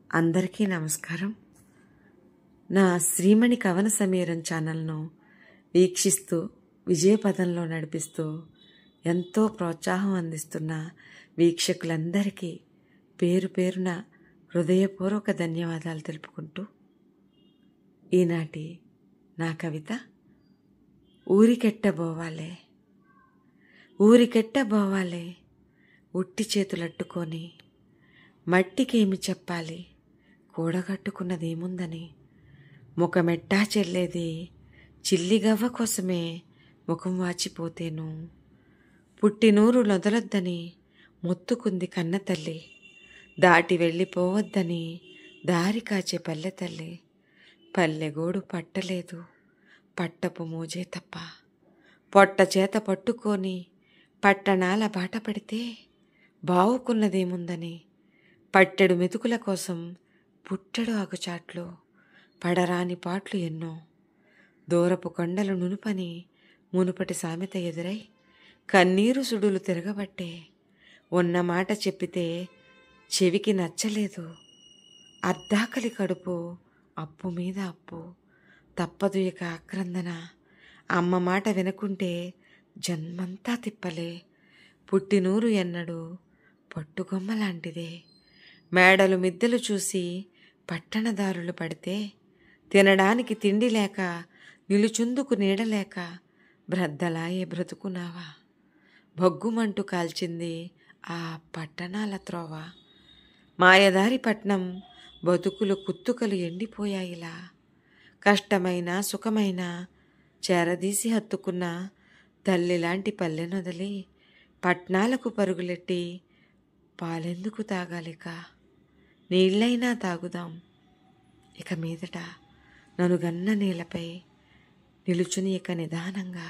అందరికీ నమస్కారం. నా శ్రీమణి కవన సమీరం ఛానల్ను వీక్షిస్తూ విజయపథంలో నడిపిస్తూ ఎంతో ప్రోత్సాహం అందిస్తున్న వీక్షకులందరికీ పేరు పేరున హృదయపూర్వక ధన్యవాదాలు తెలుపుకుంటూ ఈనాటి నా కవిత ఊరికెట్టబోవాలే. ఊరికెట్టబోవాలే ఉట్టి చేతులట్టుకొని, మట్టికేమి చెప్పాలి కూడగట్టుకున్నదేముందని, ముఖమెట్టా చెల్లేది చిల్లిగవ్వ కోసమే ముఖం వాచిపోతేను, పుట్టినూరు నొదలొద్దని మొత్తుకుంది కన్న తల్లి, దాటి వెళ్ళిపోవద్దని దారి కాచే పల్లె తల్లి, పల్లెగోడు పట్టలేదు పట్టపు మోజే తప్ప, పొట్ట చేత పట్టుకొని పట్టణాల బాట పడితే బావుకున్నదేముందని, పట్టెడు మెతుకుల కోసం పుట్టెడు ఆగుచాట్లు, పడరాని పాట్లు ఎన్నో, దూరపు కొండలు నునుపని మునుపటి సామెత ఎదురై కన్నీరు సుడులు తిరగబట్టే, ఉన్న మాట చెప్పితే చెవికి నచ్చలేదు, అర్ధాకలి కడుపు అప్పు మీద అప్పు, తప్పదు ఇక ఆక్రందన, అమ్మ మాట వినకుంటే జన్మంతా తిప్పలే, పుట్టినూరు ఎన్నడు పట్టుగొమ్మ లాంటిదే, మేడలు మిద్దెలు చూసి పట్టణదారులు పడితే, తినడానికి తిండి లేక నిలుచుందుకు నీడలేక బ్రద్దలాయే బ్రతుకునావా, భగ్గుమంటూ కాల్చింది ఆ పట్టణాల త్రోవ, మాయదారి పట్నం బతుకులు కుత్తుకలు ఎండిపోయాయిలా, కష్టమైన సుఖమైన చేరదీసి హత్తుకున్న తల్లిలాంటి పల్లెనొదలి పట్నాలకు పరుగులెట్టి పాలెందుకు తాగాలిక, నీళ్ళైనా తాగుదాం ఇక మీదట ననుగన్న నేలపై నిలుచుని ఇక నిదానంగా.